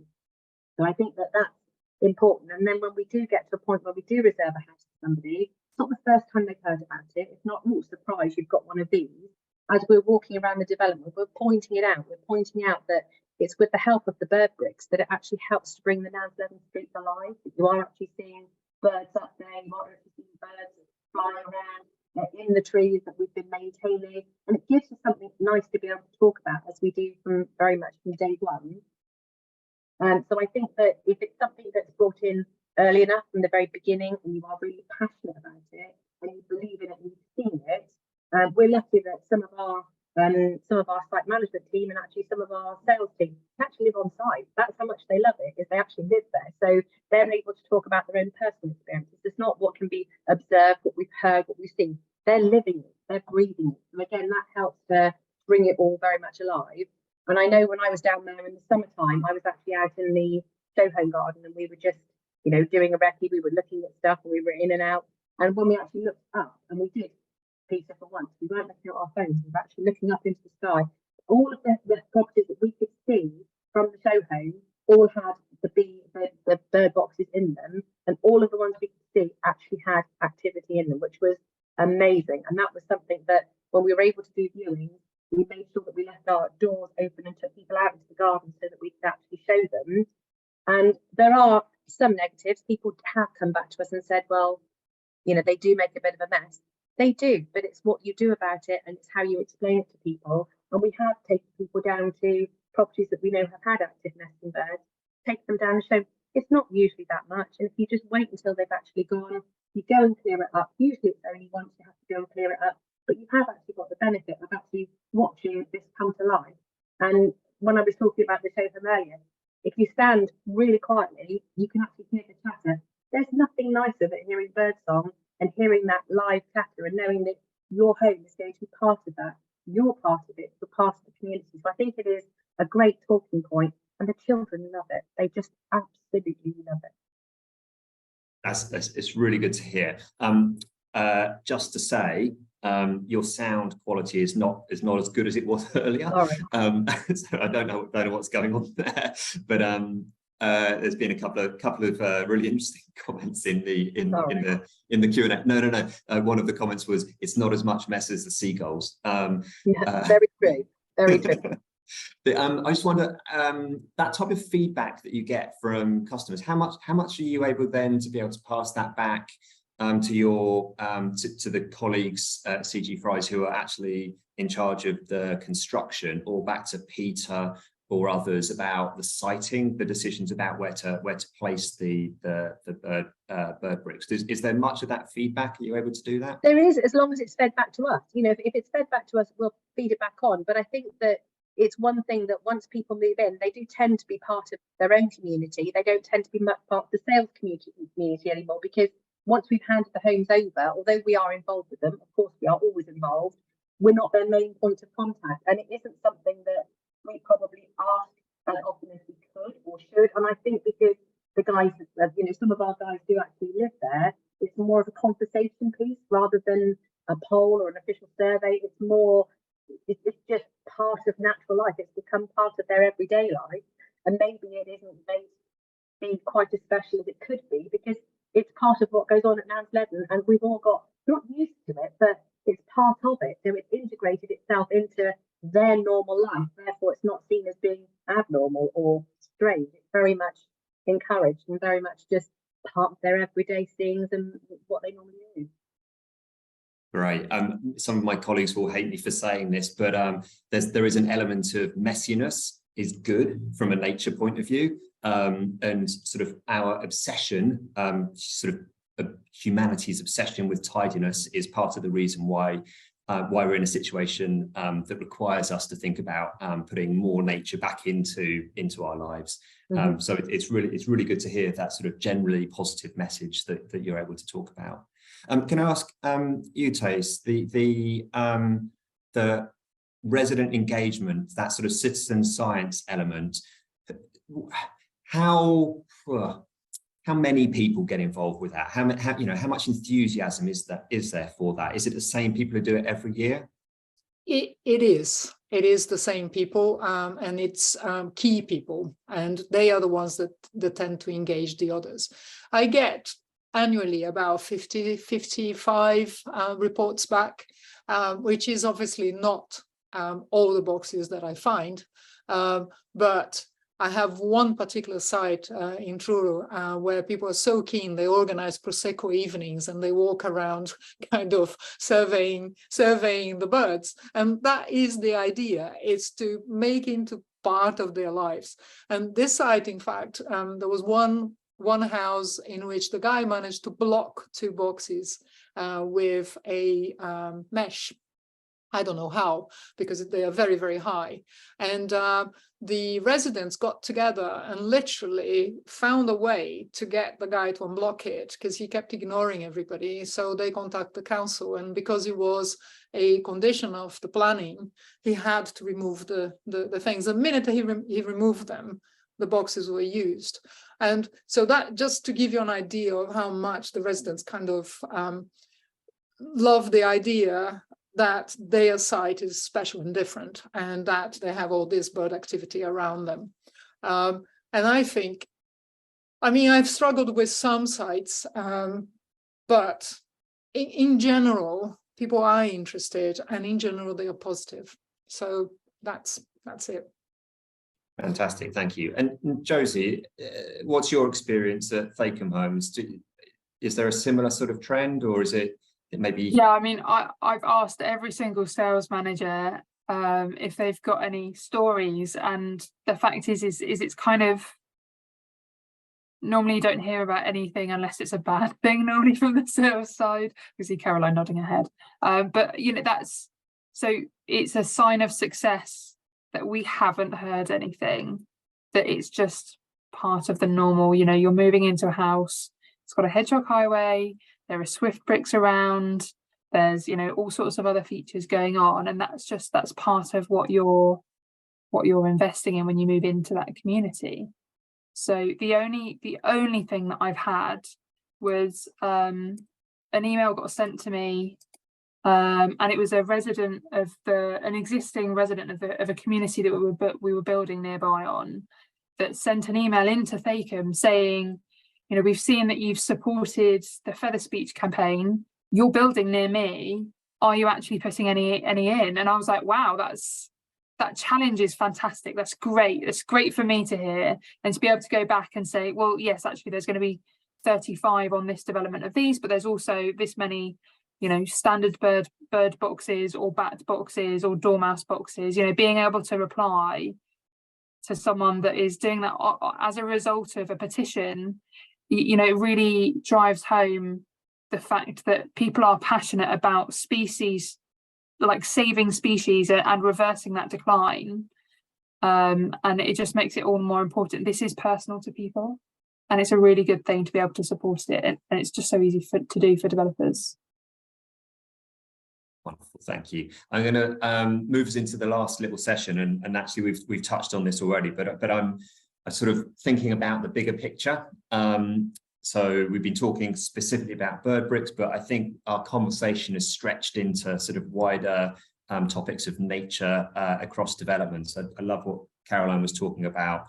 So I think that that's important. And then when we do get to a point where we do reserve a house for somebody, it's not the first time they've heard about it. It's not, oh, surprise, you've got one of these. As we're walking around the development, we're pointing it out. We're pointing out that it's with the help of the bird bricks that it actually helps to bring the Nans Ledden streets alive. That you are actually seeing birds up there, you are actually seeing birds flying around in the trees that we've been maintaining. And it gives us something nice to be able to talk about, as we do very much from day one. So I think that if it's something that's brought in early enough from the very beginning, and you are really passionate about it, and you believe in it, and you've seen it, we're lucky that some of our some of our site management team and actually some of our sales team actually live on site. That's how much they love it, is they actually live there. So they're able to talk about their own personal experiences. It's not what can be observed, what we've heard, what we've seen. They're living it, they're breathing it. And again, that helps to bring it all very much alive. And I know when I was down there in the summertime, I was actually out in the show home garden, and we were just, you know, doing a recce. We were looking at stuff, and we were in and out. And when we actually looked up, and we did, Peter, for once, we weren't looking at our phones, we were actually looking up into the sky. All of the properties that we could see from the show home all had the bird boxes in them, and all of the ones we could see actually had activity in them, which was amazing. And that was something that when we were able to do viewings, we made sure that we left our doors open and took people out into the garden so that we could actually show them. And there are some negatives. People have come back to us and said, well, you know, they do make a bit of a mess. They do, but it's what you do about it, and it's how you explain it to people. And we have taken people down to properties that we know have had active nesting birds, take them down and show it's not usually that much. And if you just wait until they've actually gone, you go and clear it up. Usually it's only once you have to go and clear it up, but you have actually got the benefit of actually watching this come to life. And when I was talking about the show home earlier, if you stand really quietly, you can actually hear the chatter. There's nothing nicer than hearing birdsong and hearing that live chatter and knowing that your home is going to be part of that. You're part of it, you're part of the community. So I think it is a great talking point, and the children love it. They just absolutely love it. It's really good to hear. Just to say, your sound quality is not as good as it was earlier. So I don't know what's going on there, but there's been a couple of really interesting comments in the Q&A. No. One of the comments was, it's not as much mess as the seagulls. Very true. Very true. I just wonder, that type of feedback that you get from customers, how much are you able then to be able to pass that back to your to the colleagues at CG Fries who are actually in charge of the construction, or back to Peter or others about the siting, the decisions about where to place the bird bricks? Is there much of that feedback? Are you able to do that? There is, as long as it's fed back to us. You know, if it's fed back to us, we'll feed it back on. But I think that it's one thing that once people move in, they do tend to be part of their own community. They don't tend to be much part of the sales community anymore, because once we've handed the homes over, although we are involved with them, of course we are always involved, we're not their main point of contact. And it isn't something that we probably ask as often as we could or should. And I think because the guys, you know, some of our guys do actually live there, it's more of a conversation piece rather than a poll or an official survey. It's more, it's just part of natural life. It's become part of their everyday life. And maybe it isn't made to be quite as special as it could be, because it's part of what goes on at Namsledden, and we've all got not used to it, but it's part of it. So it's integrated itself into their normal life. Therefore, it's not seen as being abnormal or strange. It's very much encouraged and very much just part of their everyday things and what they normally do. Right. Some of my colleagues will hate me for saying this, but there is an element of messiness is good from a nature point of view, and sort of our obsession, humanity's obsession with tidiness is part of the reason why we're in a situation that requires us to think about putting more nature back into our lives. Mm-hmm. So it's really good to hear that sort of generally positive message that you're able to talk about. Can I ask you, Tace, the resident engagement, that sort of citizen science element, how many people get involved with that? How much enthusiasm is there for that? Is it the same people who do it every year? It is the same people, and it's key people, and they are the ones that tend to engage the others. I get annually about 55 reports back, which is obviously not all the boxes that I find, but I have one particular site in Truro where people are so keen, they organize Prosecco evenings and they walk around kind of surveying the birds. And that is the idea, is to make into part of their lives. And this site, in fact, there was one house in which the guy managed to block 2 boxes with a mesh. I don't know how, because they are very, very high. And the residents got together and literally found a way to get the guy to unblock it, because he kept ignoring everybody. So they contacted the council, and because it was a condition of the planning, he had to remove the things. The minute he removed them, the boxes were used. And so that, just to give you an idea of how much the residents kind of love the idea that their site is special and different, and that they have all this bird activity around them. And I think, I mean, I've struggled with some sites, but in general, people are interested, and in general, they are positive. So that's it. Fantastic, thank you. And Josie, what's your experience at Thakeham Homes? Is there a similar sort of trend, or is it maybe? Yeah, I mean, I've asked every single sales manager if they've got any stories, and the fact is it's kind of, normally you don't hear about anything unless it's a bad thing, normally from the sales side. We see Caroline nodding her head. But you know, that's, so it's a sign of success that we haven't heard anything, that it's just part of the normal. You know, you're moving into a house, it's got a hedgehog highway, there are swift bricks around, there's, you know, all sorts of other features going on, and that's part of what you're investing in when you move into that community. So the only thing that I've had was an email got sent to me, and it was a resident of an existing resident of a community that we were building nearby on, that sent an email into Thakeham saying, you know, we've seen that you've supported the feather speech campaign. You're building near me. Are you actually putting any in? And I was like, wow, that challenge is fantastic. That's great. It's great for me to hear, and to be able to go back and say, well, yes, actually, there's going to be 35 on this development of these, but there's also this many, you know, standard bird boxes or bat boxes or dormouse boxes. You know, being able to reply to someone that is doing that as a result of a petition, you know, it really drives home the fact that people are passionate about species, like saving species and reversing that decline. And it just makes it all the more important. This is personal to people, and it's a really good thing to be able to support it. And it's just so easy to do for developers. Wonderful, thank you. I'm going to move us into the last little session, and actually we've touched on this already, but I'm sort of thinking about the bigger picture. So we've been talking specifically about bird bricks, but I think our conversation has stretched into sort of wider topics of nature across developments. I love what Caroline was talking about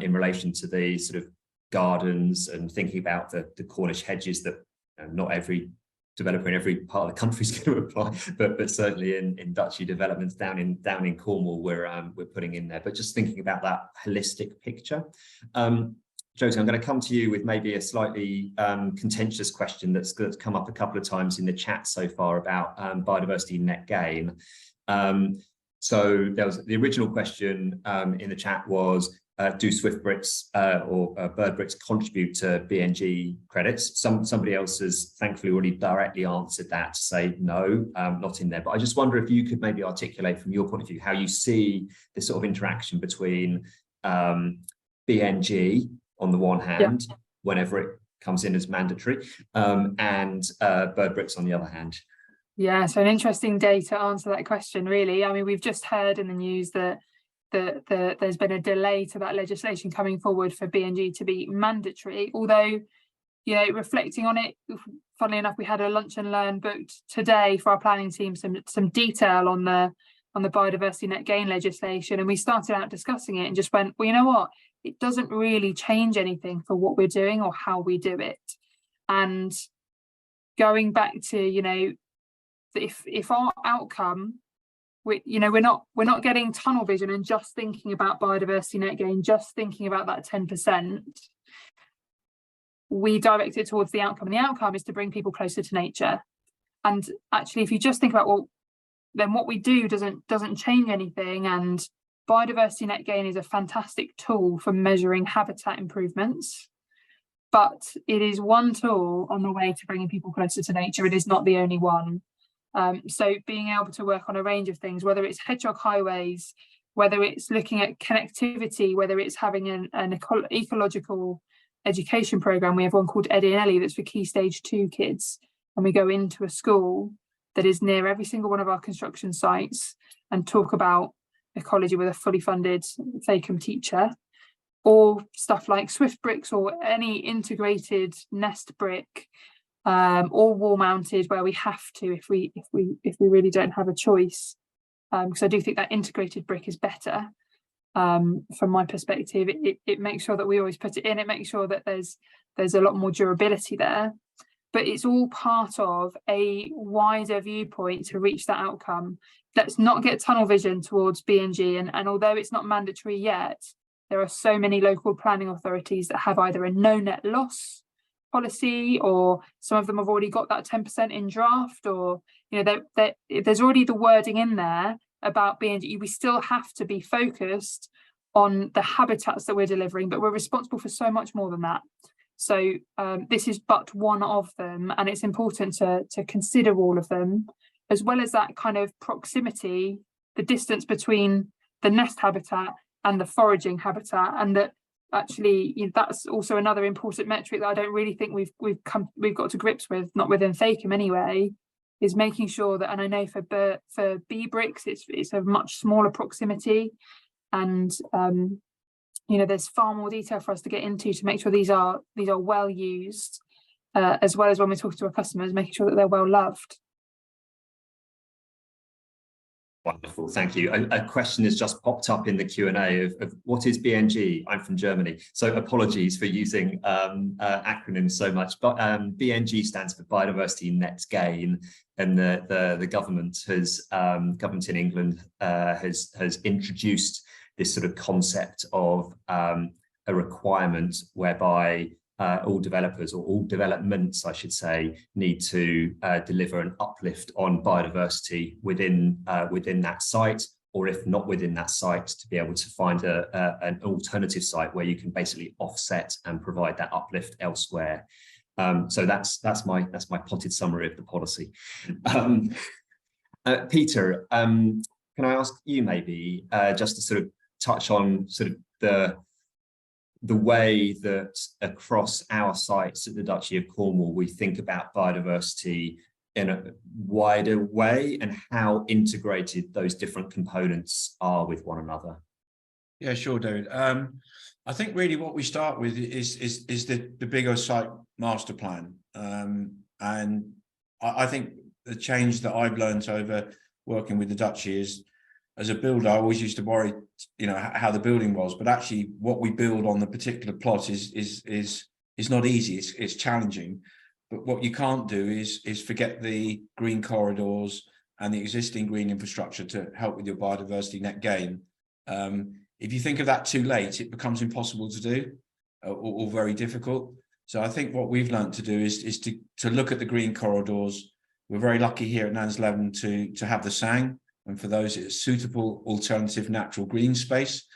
in relation to the sort of gardens, and thinking about the Cornish hedges that not every developer in every part of the country is going to apply, but certainly in Dutchy developments down in Cornwall, we're putting in there. But just thinking about that holistic picture. Josie, I'm going to come to you with maybe a slightly contentious question that's come up a couple of times in the chat so far about biodiversity net gain. So there was the original question in the chat was, do swift bricks or bird bricks contribute to BNG credits? Somebody else has thankfully already directly answered that to say no, not in there. But I just wonder if you could maybe articulate from your point of view how you see this sort of interaction between BNG on the one hand, whenever it comes in as mandatory, and bird bricks on the other hand. Yeah, so an interesting day to answer that question, really. I mean, we've just heard in the news that there's been a delay to that legislation coming forward for BNG to be mandatory, although, you know, reflecting on it, funnily enough, we had a lunch and learn booked today for our planning team, some detail on the biodiversity net gain legislation, and we started out discussing it and just went, well, you know what, it doesn't really change anything for what we're doing or how we do it. And going back to, you know, if our outcome, we're not getting tunnel vision and just thinking about biodiversity net gain, just thinking about that 10%, we direct it towards the outcome, and the outcome is to bring people closer to nature. And actually, if you just think about, well, then what we do doesn't change anything, and biodiversity net gain is a fantastic tool for measuring habitat improvements, but it is one tool on the way to bringing people closer to nature. It is not the only one. So being able to work on a range of things, whether it's hedgehog highways, whether it's looking at connectivity, whether it's having an ecological education program. We have one called Eddie and Ellie that's for Key Stage 2 kids, and we go into a school that is near every single one of our construction sites and talk about ecology with a fully funded Thakeham teacher, or stuff like Swift bricks or any integrated nest brick, or wall mounted where we have to if we really don't have a choice, because I do think that integrated brick is better. From my perspective, it makes sure that we always put it in. It makes sure that there's a lot more durability there, but it's all part of a wider viewpoint to reach that outcome. Let's not get tunnel vision towards B&G, and although it's not mandatory yet, there are so many local planning authorities that have either a no net loss policy, or some of them have already got that 10% in draft, or there's already the wording in there about B&G. We still have to be focused on the habitats that we're delivering, but we're responsible for so much more than that. So this is but one of them, and it's important to consider all of them, as well as that kind of proximity, the distance between the nest habitat and the foraging habitat, and that actually that's also another important metric that I don't really think we've got to grips with, not within Thakeham anyway, is making sure that, and I know for bee bricks it's a much smaller proximity, and there's far more detail for us to get into to make sure these are well used, as well as when we're talking to our customers, making sure that they're well loved. Wonderful, thank you. A question has just popped up in the Q&A of what is BNG? I'm from Germany, so apologies for using acronyms so much, but BNG stands for Biodiversity Net Gain, and the government in England has introduced this sort of concept of a requirement whereby all developers, or all developments, I should say, need to deliver an uplift on biodiversity within that site, or if not within that site, to be able to find an alternative site where you can basically offset and provide that uplift elsewhere. So that's my potted summary of the policy. Peter, can I ask you maybe just to sort of touch on sort of the way that across our sites at the Duchy of Cornwall we think about biodiversity in a wider way, and how integrated those different components are with one another? Yeah, sure, David. I think really what we start with is the bigger site master plan, and I think the change that I've learned over working with the Duchy is, as a builder, I always used to worry, how the building was, but actually what we build on the particular plot is not easy. It's challenging, but what you can't do is forget the green corridors and the existing green infrastructure to help with your biodiversity net gain. If you think of that too late, it becomes impossible to do, or very difficult. So I think what we've learned to do is to look at the green corridors. We're very lucky here at Nans to have the SANG. And for those, it's suitable alternative natural green space.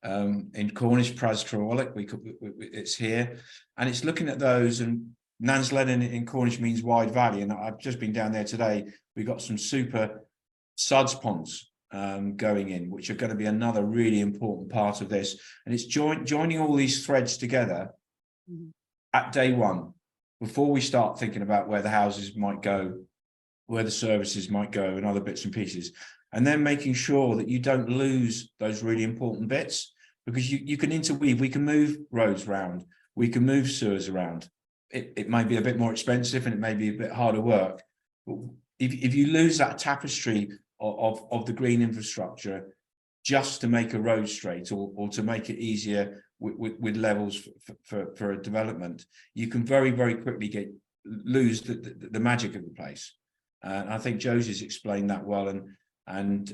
In Cornish, Pras Trewollic, it's here. And it's looking at those, and Nans in Cornish means wide valley. And I've just been down there today. We've got some super suds ponds going in, which are going to be another really important part of this. And it's joining all these threads together at day one, before we start thinking about where the houses might go, where the services might go, and other bits and pieces. And then making sure that you don't lose those really important bits, because you can interweave. We can move roads around, we can move sewers around. It may be a bit more expensive and it may be a bit harder work, but if you lose that tapestry of the green infrastructure just to make a road straight, or to make it easier with levels for a development, you can very, very quickly lose the magic of the place. And I think Josie's explained that well, and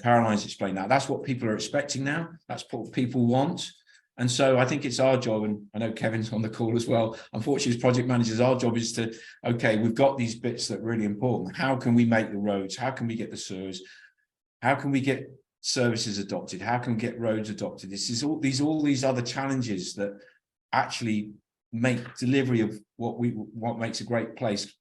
Caroline's explained that. That's what people are expecting now. That's what people want. And so I think it's our job, and I know Kevin's on the call as well. Unfortunately, as project managers, our job is to, okay, we've got these bits that are really important. How can we make the roads? How can we get the sewers? How can we get services adopted? How can we get roads adopted? This is all these other challenges that actually make delivery of what makes a great place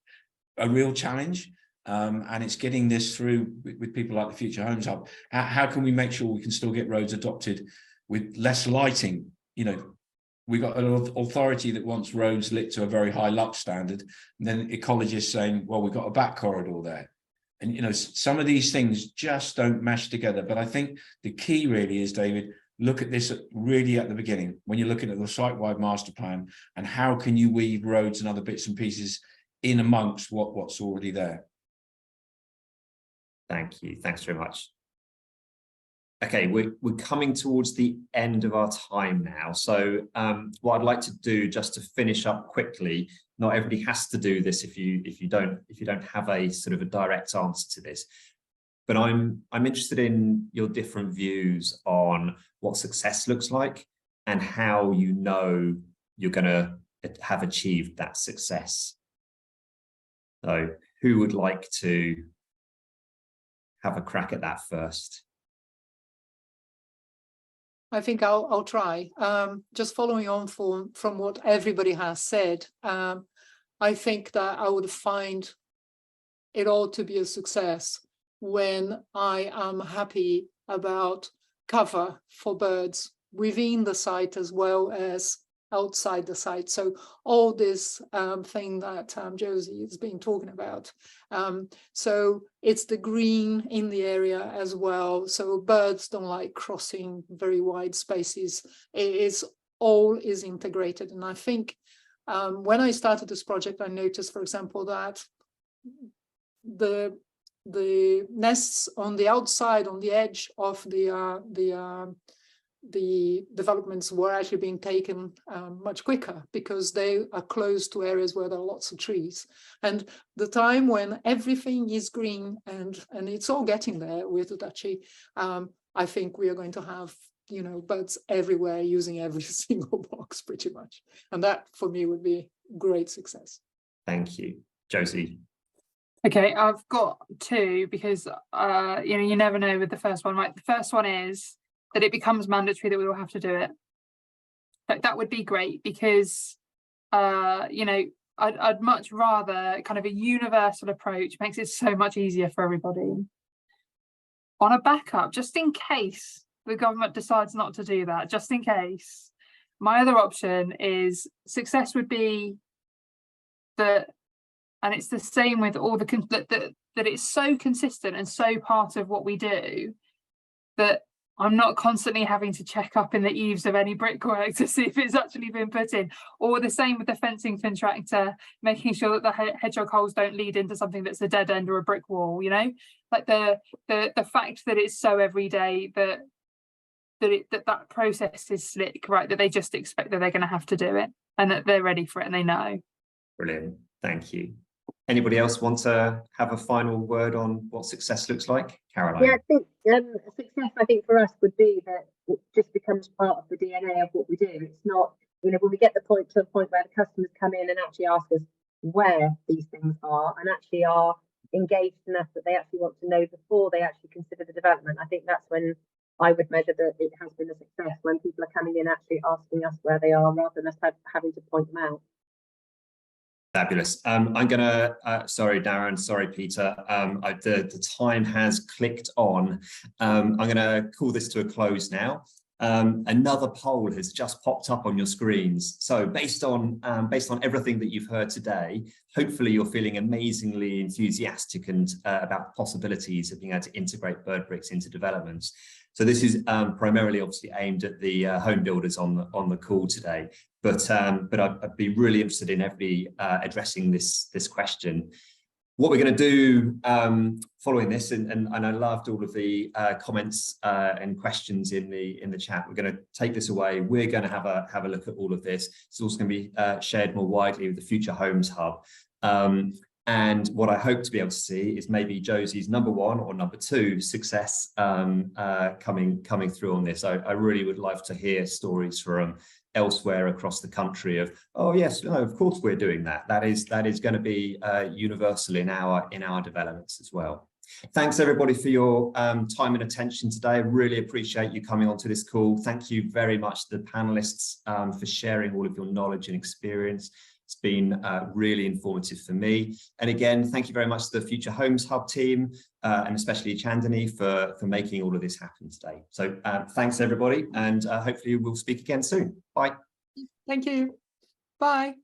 a real challenge. and it's getting this through with people like the Future Homes Hub. How can we make sure we can still get roads adopted with less lighting? You know, we got an authority that wants roads lit to a very high lux standard, and then ecologists saying, well, we've got a back corridor there. And, you know, some of these things just don't mesh together. But I think the key really is, David, look at this really at the beginning, when you're looking at the site-wide master plan, and how can you weave roads and other bits and pieces in amongst what's already there. Thank you. Thanks very much. Okay, we're coming towards the end of our time now. So what I'd like to do, just to finish up quickly, not everybody has to do this if you don't have a sort of a direct answer to this, but I'm interested in your different views on what success looks like and how you know you're going to have achieved that success. So who would like to have a crack at that first? I think I'll try. Just following on from what everybody has said, I think that I would find it all to be a success when I am happy about cover for birds within the site as well as outside the site. So all this thing that Josie has been talking about. So it's the green in the area as well. So birds don't like crossing very wide spaces. All is integrated. And I think when I started this project, I noticed, for example, that the nests on the outside, on the edge of the developments were actually being taken much quicker because they are close to areas where there are lots of trees. And the time when everything is green and it's all getting there with the duchy, I think we are going to have, you know, birds everywhere using every single box pretty much. And that for me would be great success. Thank you. Josie. Okay, I've got two because you know, you never know with the first one, right? The first one is that it becomes mandatory that we will have to do it. That would be great because you know, I'd much rather kind of a universal approach. Makes it so much easier for everybody. On a backup, just in case the government decides not to do that, just in case, my other option is success would be that, and it's the same with all the that it's so consistent and so part of what we do that I'm not constantly having to check up in the eaves of any brickwork to see if it's actually been put in. Or the same with the fencing contractor, making sure that the hedgehog holes don't lead into something that's a dead end or a brick wall, you know? Like the fact that it's so everyday that process is slick, right? That they just expect that they're going to have to do it and that they're ready for it and they know. Brilliant. Thank you. Anybody else want to have a final word on what success looks like? Caroline? Yeah, I think success, I think, for us would be that it just becomes part of the DNA of what we do. It's not, you know, when we get to a point where the customers come in and actually ask us where these things are and actually are engaged enough that they actually want to know before they actually consider the development. I think that's when I would measure that it has been a success, when people are coming in actually asking us where they are rather than us having to point them out. Fabulous. I'm gonna, sorry, Darren, sorry, Peter. The time has clicked on. I'm gonna call this to a close now. Another poll has just popped up on your screens. So based on everything that you've heard today, hopefully you're feeling amazingly enthusiastic and about the possibilities of being able to integrate bird bricks into developments. So this is primarily obviously aimed at the home builders on the call today. But I'd be really interested in everybody addressing this question. What we're going to do following this, and I loved all of the comments and questions in the chat. We're going to take this away. We're going to have a look at all of this. It's also going to be shared more widely with the Future Homes Hub. And what I hope to be able to see is maybe Josie's number one or number two success coming through on this. I really would love to hear stories from elsewhere across the country of, oh yes, no, of course we're doing that. That is going to be universal in our developments as well. Thanks everybody for your time and attention today. I really appreciate you coming onto this call. Thank you very much to the panelists for sharing all of your knowledge and experience. It's been really informative for me. And again, thank you very much to the Future Homes Hub team, and especially Chandani for making all of this happen today. So thanks everybody, and hopefully we'll speak again soon. Bye. Thank you. Bye.